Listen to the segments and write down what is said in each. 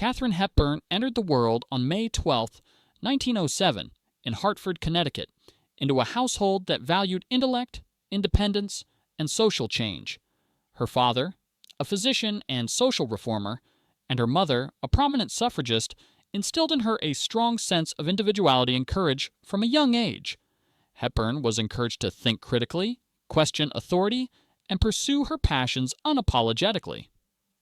Katharine Hepburn entered the world on May 12, 1907, in Hartford, Connecticut, into a household that valued intellect, independence, and social change. Her father, a physician and social reformer, and her mother, a prominent suffragist, instilled in her a strong sense of individuality and courage from a young age. Hepburn was encouraged to think critically, question authority, and pursue her passions unapologetically.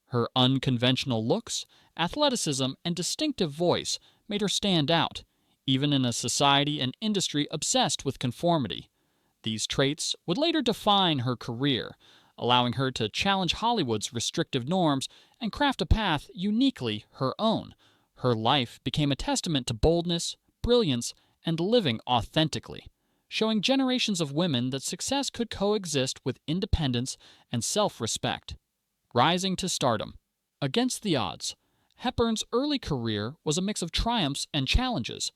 Her unconventional looks, athleticism, and distinctive voice made her stand out, even in a society and industry obsessed with conformity. These traits would later define her career, allowing her to challenge Hollywood's restrictive norms and craft a path uniquely her own. Her life became a testament to boldness, brilliance, and living authentically, showing generations of women that success could coexist with independence and self-respect. Rising to stardom. Against the odds, Hepburn's early career was a mix of triumphs and challenges.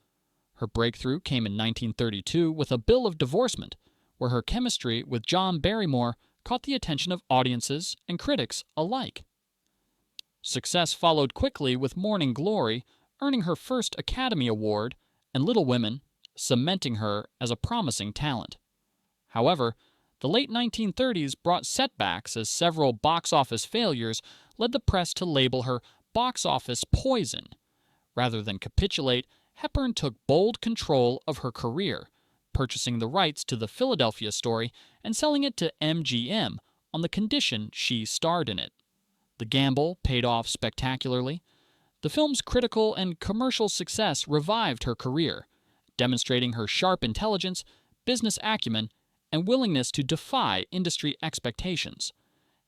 Her breakthrough came in 1932 with A Bill of Divorcement, where her chemistry with John Barrymore caught the attention of audiences and critics alike. Success followed quickly with Morning Glory, earning her first Academy Award, and Little Women, cementing her as a promising talent. However, the late 1930s brought setbacks as several box office failures led the press to label her box office poison. Rather than capitulate, Hepburn took bold control of her career, purchasing the rights to the Philadelphia story and selling it to MGM on the condition she starred in it. The gamble paid off spectacularly. The film's critical and commercial success revived her career, demonstrating her sharp intelligence, business acumen, and willingness to defy industry expectations.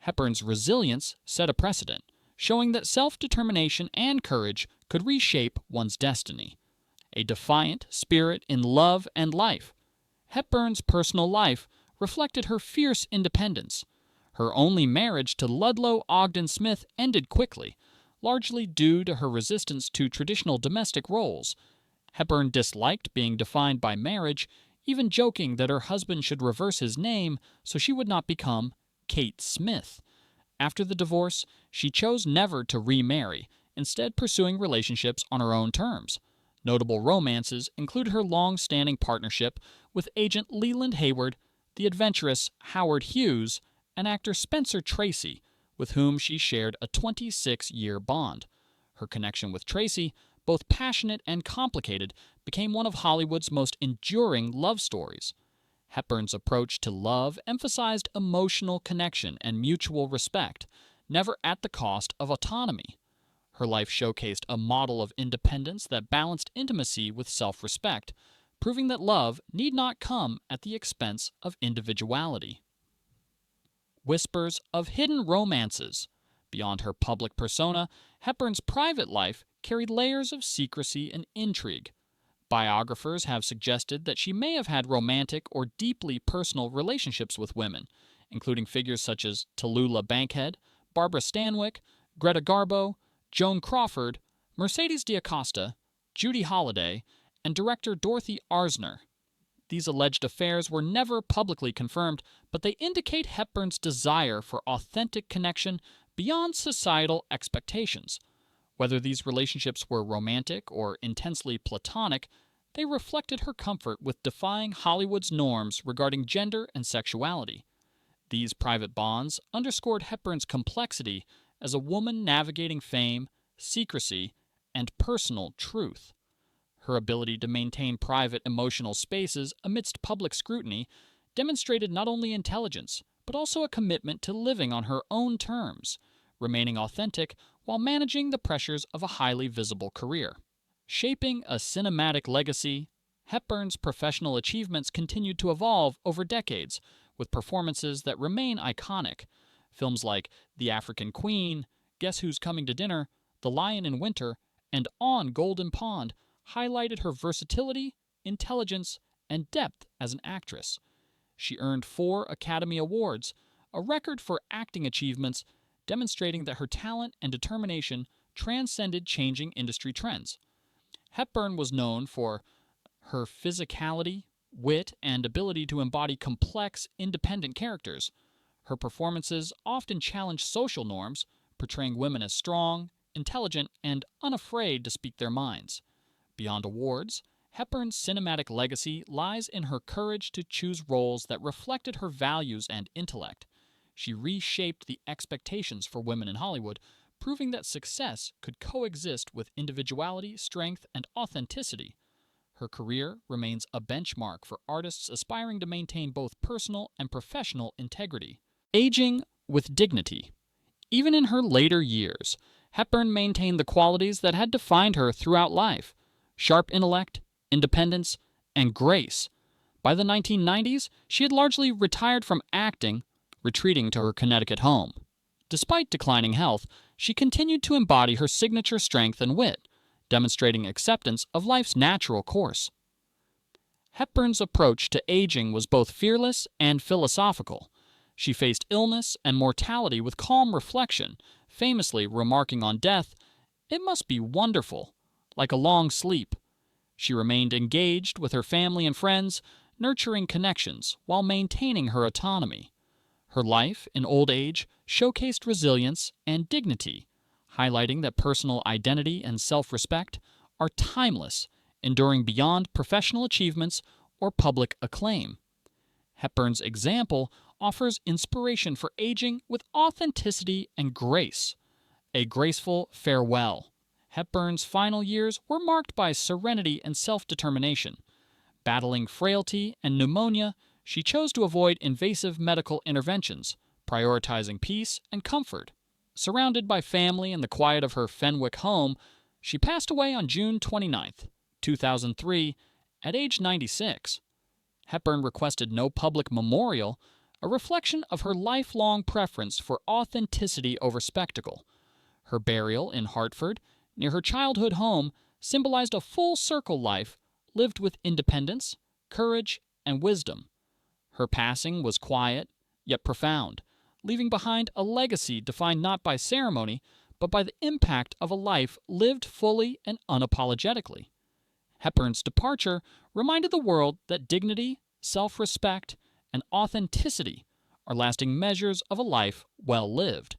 Hepburn's resilience set a precedent, showing that self-determination and courage could reshape one's destiny. A defiant spirit in love and life. Hepburn's personal life reflected her fierce independence. Her only marriage to Ludlow Ogden Smith ended quickly, largely due to her resistance to traditional domestic roles. Hepburn disliked being defined by marriage, even joking that her husband should reverse his name so she would not become Kate Smith. After the divorce, she chose never to remarry, instead pursuing relationships on her own terms. Notable romances include her long-standing partnership with agent Leland Hayward, the adventurous Howard Hughes, and actor Spencer Tracy, with whom she shared a 26-year bond. Her connection with Tracy, both passionate and complicated, became one of Hollywood's most enduring love stories. Hepburn's approach to love emphasized emotional connection and mutual respect, never at the cost of autonomy. Her life showcased a model of independence that balanced intimacy with self-respect, proving that love need not come at the expense of individuality. Whispers of hidden romances. Beyond her public persona, Hepburn's private life carried layers of secrecy and intrigue. Biographers have suggested that she may have had romantic or deeply personal relationships with women, including figures such as Tallulah Bankhead, Barbara Stanwyck, Greta Garbo, Joan Crawford, Mercedes D'Acosta, Judy Holliday, and director Dorothy Arzner. These alleged affairs were never publicly confirmed, but they indicate Hepburn's desire for authentic connection beyond societal expectations. Whether these relationships were romantic or intensely platonic, they reflected her comfort with defying Hollywood's norms regarding gender and sexuality. These private bonds underscored Hepburn's complexity as a woman navigating fame, secrecy, and personal truth. Her ability to maintain private emotional spaces amidst public scrutiny demonstrated not only intelligence, but also a commitment to living on her own terms, remaining authentic while managing the pressures of a highly visible career. Shaping a cinematic legacy, Hepburn's professional achievements continued to evolve over decades, with performances that remain iconic. Films like The African Queen, Guess Who's Coming to Dinner, The Lion in Winter, and On Golden Pond highlighted her versatility, intelligence, and depth as an actress. She earned 4 Academy Awards, a record for acting achievements, demonstrating that her talent and determination transcended changing industry trends. Hepburn was known for her physicality, wit, and ability to embody complex, independent characters. Her performances often challenged social norms, portraying women as strong, intelligent, and unafraid to speak their minds. Beyond awards, Hepburn's cinematic legacy lies in her courage to choose roles that reflected her values and intellect. She reshaped the expectations for women in Hollywood, proving that success could coexist with individuality, strength, and authenticity. Her career remains a benchmark for artists aspiring to maintain both personal and professional integrity. Aging with dignity. Even in her later years, Hepburn maintained the qualities that had defined her throughout life: sharp intellect, independence, and grace. By the 1990s, she had largely retired from acting, retreating to her Connecticut home. Despite declining health, she continued to embody her signature strength and wit, demonstrating acceptance of life's natural course. Hepburn's approach to aging was both fearless and philosophical. She faced illness and mortality with calm reflection, famously remarking on death, "It must be wonderful, like a long sleep." She remained engaged with her family and friends, nurturing connections while maintaining her autonomy. Her life in old age showcased resilience and dignity, highlighting that personal identity and self-respect are timeless, enduring beyond professional achievements or public acclaim. Hepburn's example offers inspiration for aging with authenticity and grace. A graceful farewell. Hepburn's final years were marked by serenity and self-determination. Battling frailty and pneumonia, she chose to avoid invasive medical interventions, prioritizing peace and comfort. Surrounded by family in the quiet of her Fenwick home, she passed away on June 29, 2003, at age 96. Hepburn requested no public memorial, a reflection of her lifelong preference for authenticity over spectacle. Her burial in Hartford, near her childhood home, symbolized a full-circle life lived with independence, courage, and wisdom. Her passing was quiet, yet profound, leaving behind a legacy defined not by ceremony, but by the impact of a life lived fully and unapologetically. Hepburn's departure reminded the world that dignity, self-respect, and authenticity are lasting measures of a life well lived.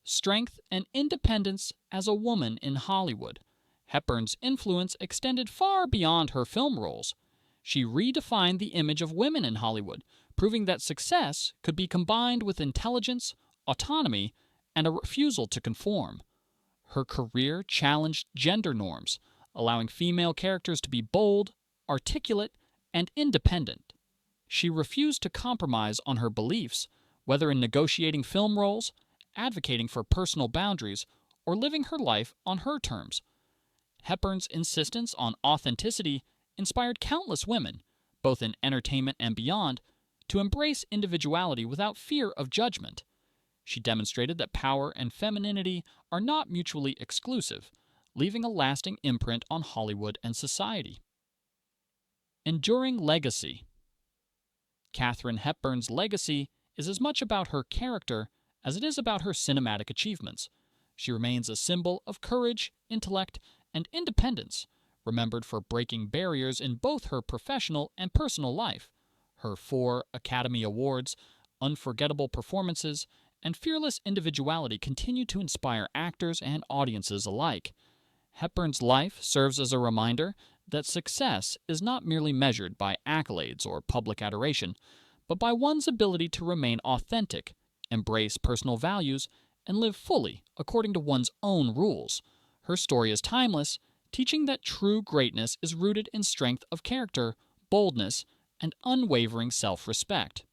Strength and independence as a woman in Hollywood. Hepburn's influence extended far beyond her film roles. She redefined the image of women in Hollywood, proving that success could be combined with intelligence, autonomy, and a refusal to conform. Her career challenged gender norms, allowing female characters to be bold, articulate, and independent. She refused to compromise on her beliefs, whether in negotiating film roles, advocating for personal boundaries, or living her life on her terms. Hepburn's insistence on authenticity inspired countless women, both in entertainment and beyond, to embrace individuality without fear of judgment. She demonstrated that power and femininity are not mutually exclusive, leaving a lasting imprint on Hollywood and society. Enduring legacy. Katharine Hepburn's legacy is as much about her character as it is about her cinematic achievements. She remains a symbol of courage, intellect, and independence, remembered for breaking barriers in both her professional and personal life. Her 4 Academy Awards, unforgettable performances, and fearless individuality continue to inspire actors and audiences alike. Hepburn's life serves as a reminder that success is not merely measured by accolades or public adoration, but by one's ability to remain authentic, embrace personal values, and live fully according to one's own rules. Her story is timeless, teaching that true greatness is rooted in strength of character, boldness, and unwavering self-respect.